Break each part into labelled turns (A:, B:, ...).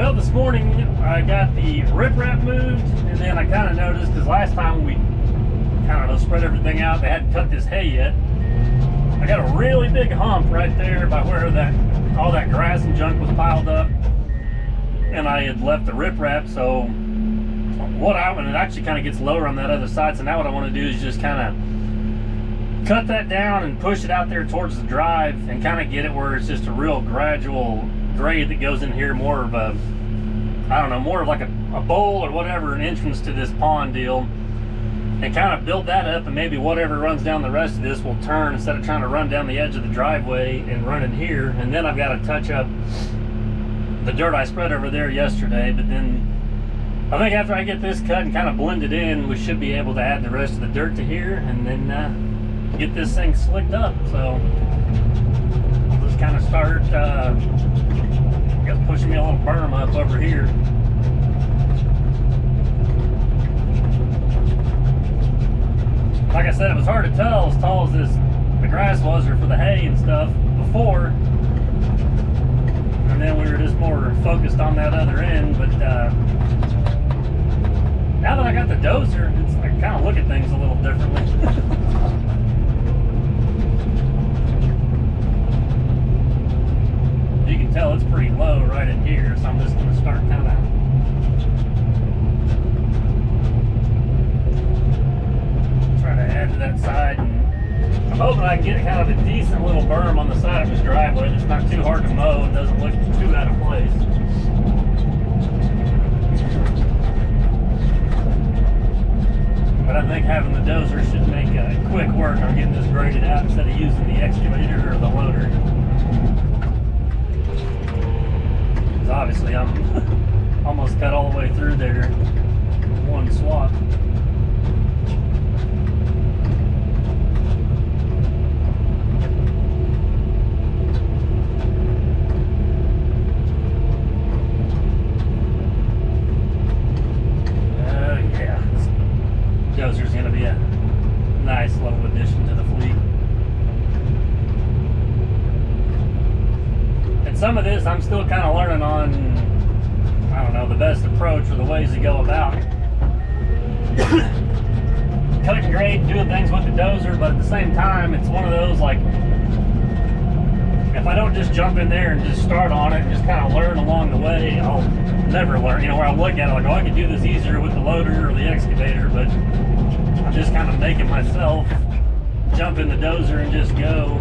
A: Well, this morning I got the riprap moved, and then I kind of noticed, because last time we spread everything out, they hadn't cut this hay yet. I got a really big hump right there by where all that grass and junk was piled up, and I had left the riprap. So and it actually kind of gets lower on that other side. So now what I want to do is just kind of cut that down and push it out there towards the drive, and kind of get it where it's just a real gradual grade that goes in here, more of a, I don't know, more of like a bowl or whatever, an entrance to this pond deal, and kind of build that up, and maybe whatever runs down the rest of this will turn, instead of trying to run down the edge of the driveway and run in here. And then I've got to touch up the dirt I spread over there yesterday, but then I think after I get this cut and kind of blend it in, we should be able to add the rest of the dirt to here, and then get this thing slicked up. So I'll just kind of start I guess pushing me a little berm up over here. Like I said, it was hard to tell as tall as the grass was, or for the hay and stuff before, and then we were just more focused on that other end. But now that I got the dozer, I kind of look at things a little differently. You can tell it's pretty low right in here, so I'm just going to start kind of try to add to that side. And I'm hoping I can get kind of a decent little berm on the side of this driveway that's not too hard to mow and doesn't look too out of place. But I think having the dozer should make quick work on getting this graded out instead of using the excavator or the loader. Because obviously I'm almost cut all the way through there in one swap. Dozer's going to be a nice little addition to the fleet. And some of this I'm still kind of learning on, I don't know, the best approach or the ways to go about cutting grade, doing things with the dozer. But at the same time, it's one of those, like, if I don't just jump in there and just start on it and just kind of learn along the way, I'll never learn. You know, where I look at it like, oh, I could do this easier with the loader or the excavator, but I'm just kind of making myself jump in the dozer and just go.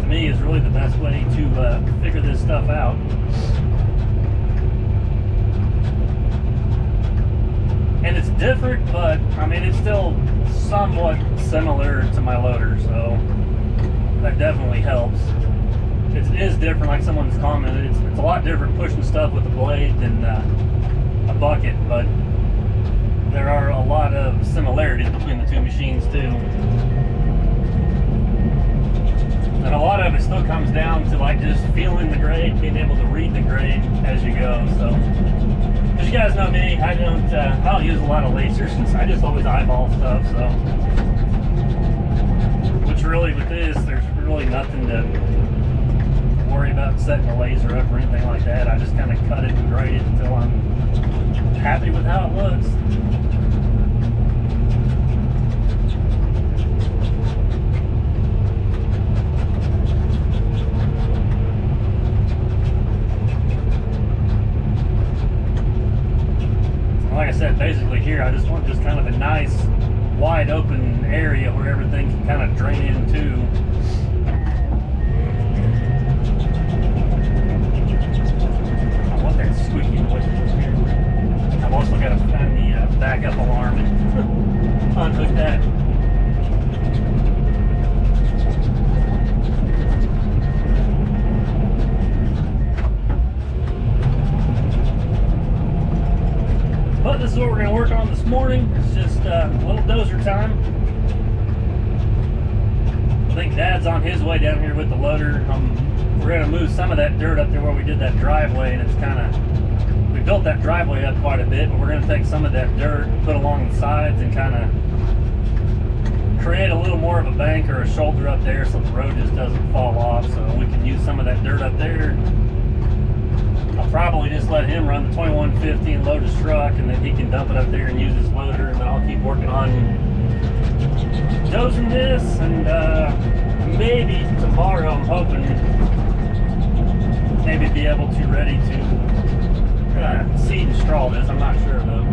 A: To me, is really the best way to figure this stuff out. And it's different, but I mean, it's still somewhat similar to my loader, so that definitely helps. It is different, like someone's commented. It's a lot different pushing stuff with a blade than a bucket, but there are a lot of similarities between the two machines too. And a lot of it still comes down to like just feeling the grade, being able to read the grade as you go. So, because you guys know me, I don't use a lot of lasers, since I just always eyeball stuff. So, which really with this, there's really nothing to worry about setting the laser up or anything like that. I just kind of cut it and grade it until I'm happy with how it looks. Like I said, basically here I just want just kind of a nice wide open area where everything can kind of drain into. I want that squeaky noise in here. I've also got to find the backup alarm and unhook that. But this is what we're going to work on this morning. It's just a little dozer time. I think Dad's on his way down here with the loader. We're going to move some of that dirt up there where we did that driveway, and it's kind of, we built that driveway up quite a bit, but we're going to take some of that dirt, put along the sides, and kind of create a little more of a bank or a shoulder up there so the road just doesn't fall off. So we can use some of that dirt up there. probably just let him run the 2150 and load his truck, and then he can dump it up there and use his loader, and then I'll keep working on dozing this, and maybe tomorrow I'm hoping maybe be able to ready to seed and straw this. I'm not sure though.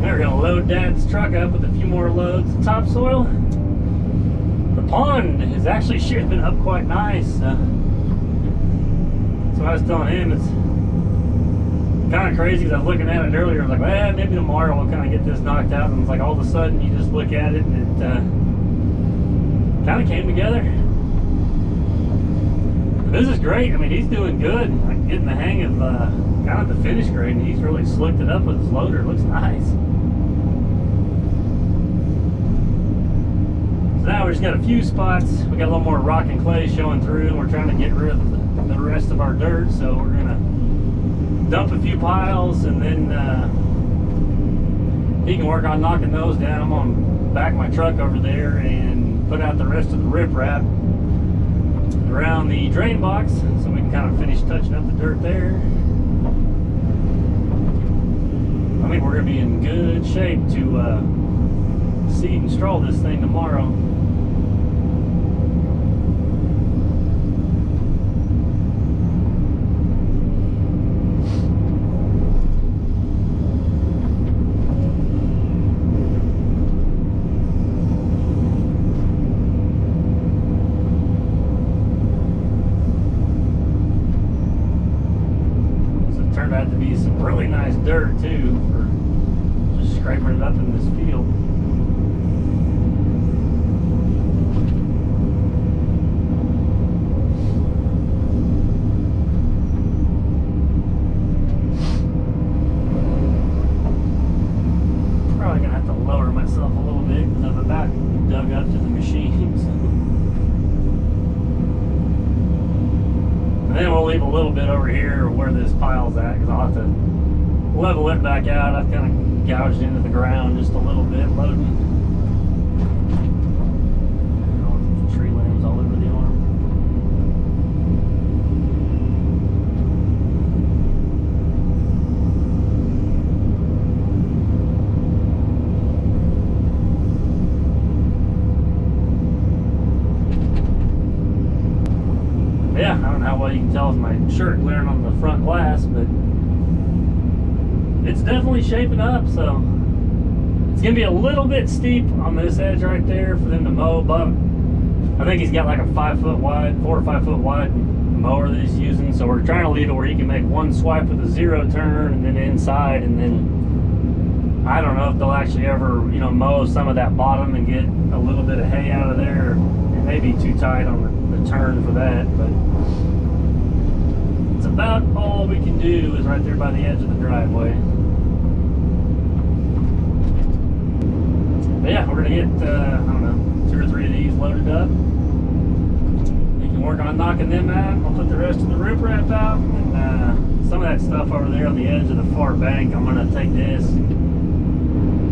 A: We're gonna load Dad's truck up with a few more loads of topsoil. The pond is actually shaping up quite nice. So I was telling him, it's kind of crazy because I was looking at it earlier. I was like, well, maybe tomorrow we'll kind of get this knocked out. And it's like all of a sudden you just look at it and it kind of came together. This is great. I mean, he's doing good. Like getting the hang of kind of the finish grade, and he's really slicked it up with his loader. It looks nice. So now we just got a few spots. We got a little more rock and clay showing through, and we're trying to get rid of the rest of our dirt. So we're gonna dump a few piles, and then he can work on knocking those down. I'm gonna back my truck over there and put out the rest of the riprap around the drain box, so we can kind of finish touching up the dirt there. I think we're going to be in good shape to seed and straw this thing tomorrow. Turned out to be some really nice dirt too for just scraping it up in this field. Probably gonna have to lower myself a little bit because I'm about dug up to the machines. And then we'll leave a little bit over here where this pile's at, because I'll have to level it back out. I've kind of gouged into the ground just a little bit, loading. Tree limbs all over the arm. Yeah, I don't know how well you can tell with my shirt glaring on the front glass, but it's definitely shaping up. So it's gonna be a little bit steep on this edge right there for them to mow, but I think he's got like a 5 foot wide, 4 or 5 foot wide mower that he's using. So we're trying to leave it where he can make one swipe with a 0 turn and then inside, and then I don't know if they'll actually ever, you know, mow some of that bottom and get a little bit of hay out of there. It may be too tight on the turn for that, but it's about all we can do is right there by the edge of the driveway. But yeah, we're gonna get I don't know, 2 or 3 of these loaded up. We can work on knocking them out. I'll put the rest of the riprap out, and some of that stuff over there on the edge of the far bank, I'm gonna take this,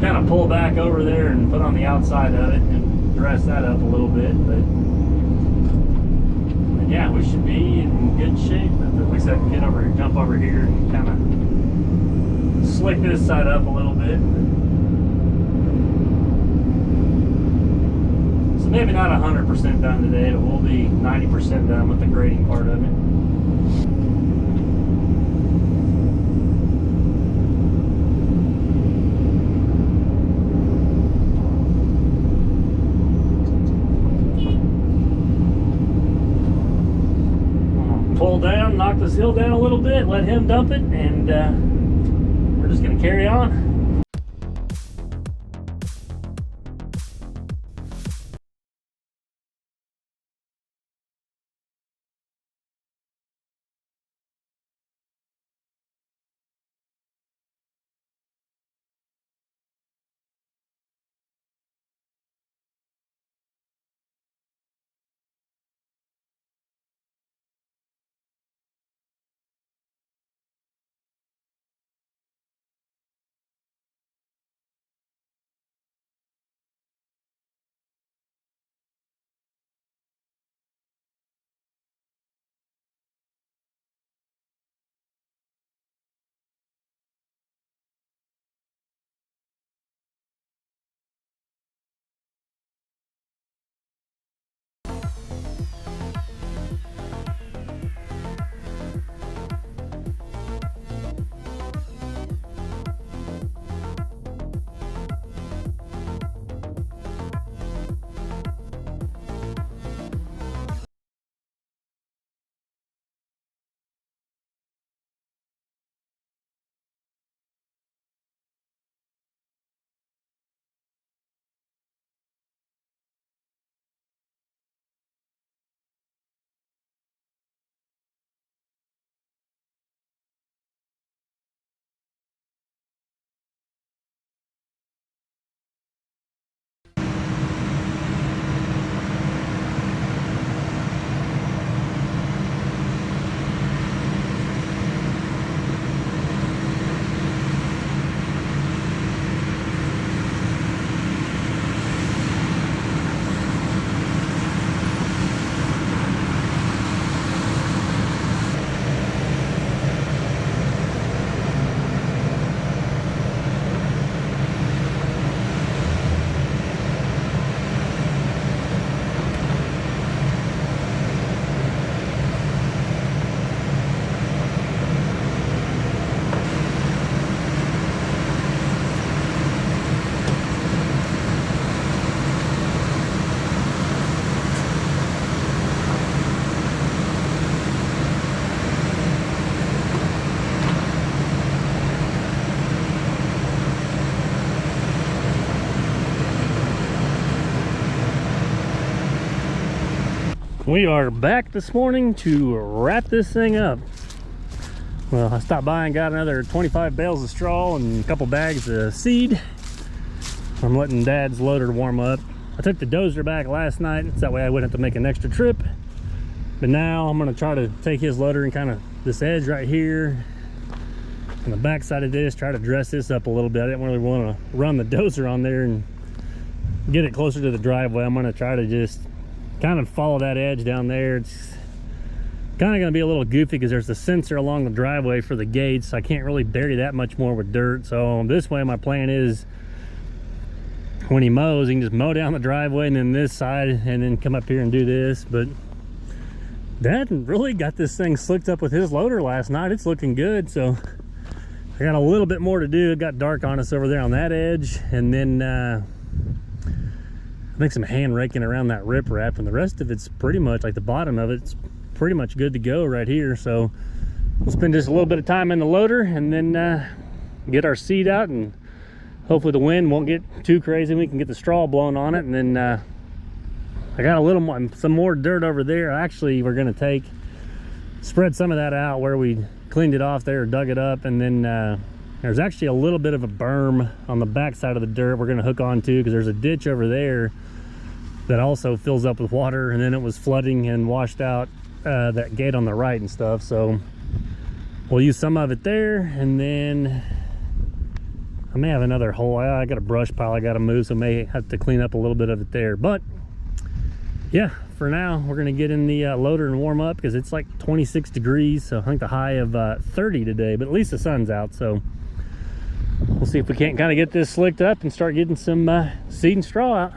A: kind of pull back over there and put on the outside of it and dress that up a little bit. But yeah, we should be in good shape. At least I can get over here, jump over here and kind of slick this side up a little bit. So maybe not 100% done today, but we'll be 90% done with the grading part of it. Pull down, knock this hill down a little bit, let him dump it, and we're just going to carry on. We are back this morning to wrap this thing up. Well, I stopped by and got another 25 bales of straw and a couple bags of seed. I'm letting Dad's loader warm up. I took the dozer back last night, so that way I wouldn't have to make an extra trip. But now I'm gonna try to take his loader and kind of this edge right here on the back side of this, try to dress this up a little bit. I didn't really want to run the dozer on there and get it closer to the driveway. I'm gonna try to just kind of follow that edge down there. It's kind of going to be a little goofy because there's a sensor along the driveway for the gates. I can't really bury that much more with dirt. So this way my plan is when he mows, he can just mow down the driveway and then this side and then come up here and do this. But Dad really got this thing slicked up with his loader last night. It's looking good. So I got a little bit more to do. It got dark on us over there on that edge. And then I think some hand raking around that riprap, and the rest of it's pretty much like the bottom of it's pretty much good to go right here. So we'll spend just a little bit of time in the loader and then get our seed out, and hopefully the wind won't get too crazy. We can get the straw blown on it. And then I got a little more, some more dirt over there. Actually, we're going to spread some of that out where we cleaned it off there, dug it up, and then there's actually a little bit of a berm on the back side of the dirt we're going to hook onto, because there's a ditch over there that also fills up with water, and then it was flooding and washed out that gate on the right and stuff. So we'll use some of it there, and then I may have another hole. I got a brush pile I got to move, so I may have to clean up a little bit of it there. But yeah, for now we're going to get in the loader and warm up, because it's like 26 degrees. So I think the high of 30 today, but at least the sun's out. So we'll see if we can't kind of get this slicked up and start getting some seed and straw out.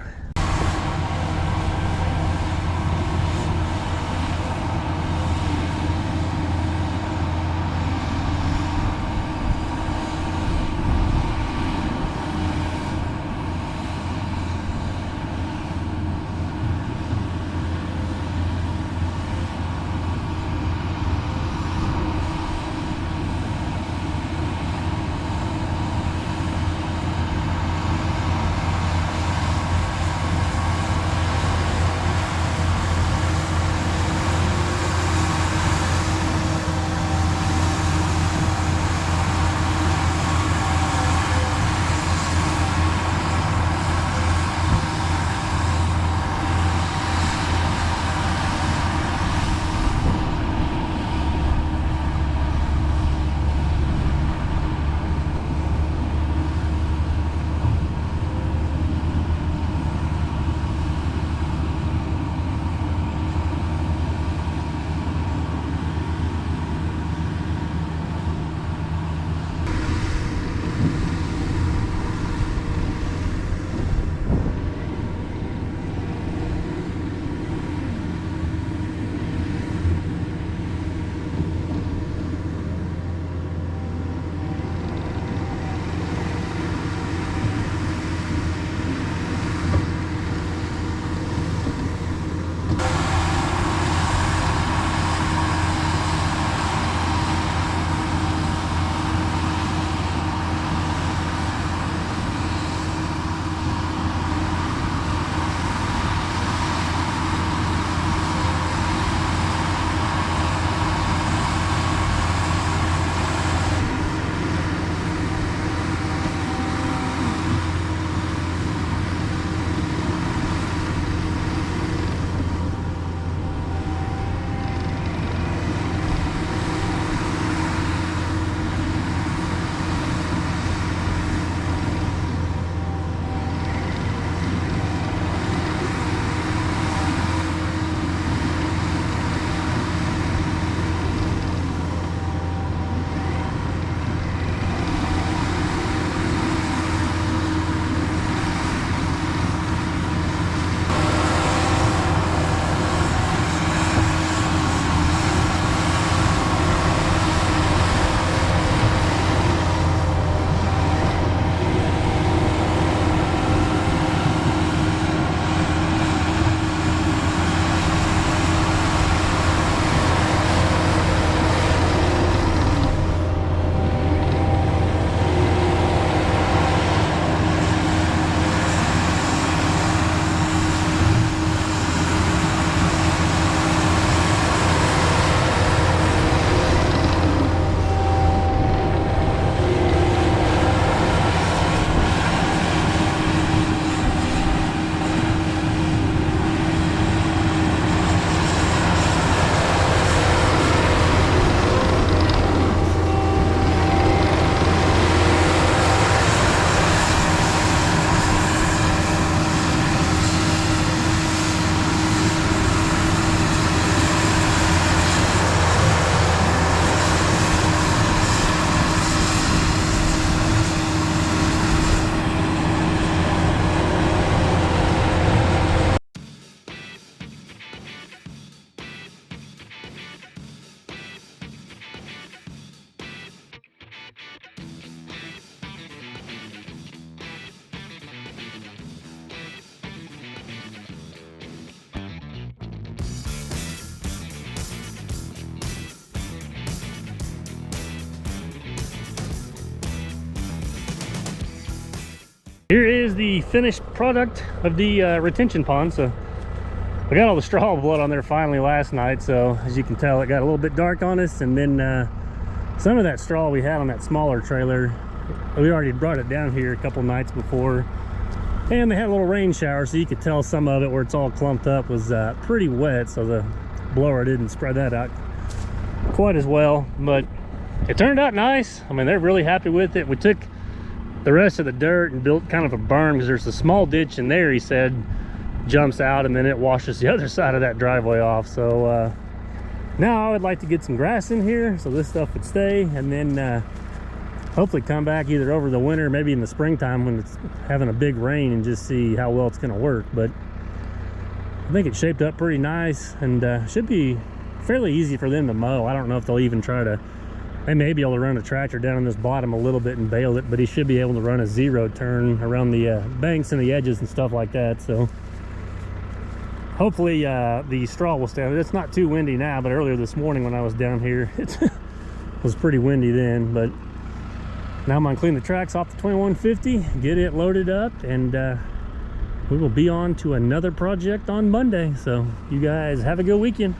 A: the finished product of the retention pond. So we got all the straw blood on there finally last night, so as you can tell, it got a little bit dark on us. And then some of that straw we had on that smaller trailer, we already brought it down here a couple nights before, and they had a little rain shower, so you could tell some of it where it's all clumped up was pretty wet, so the blower didn't spread that out quite as well. But it turned out nice. I mean, they're really happy with it. We took the rest of the dirt and built kind of a berm, because there's a small ditch in there, he said, jumps out, and then it washes the other side of that driveway off. So now I would like to get some grass in here so this stuff would stay, and then hopefully come back either over the winter, maybe in the springtime when it's having a big rain, and just see how well it's going to work. But I think it's shaped up pretty nice, and should be fairly easy for them to mow. I don't know if they'll even try to, they may be able to run a tractor down on this bottom a little bit and bale it, but he should be able to run a zero turn around the banks and the edges and stuff like that. So hopefully the straw will stay. It's not too windy now, but earlier this morning when I was down here, it was pretty windy then. But now I'm gonna clean the tracks off the 2150, get it loaded up, and we will be on to another project on Monday. So you guys have a good weekend.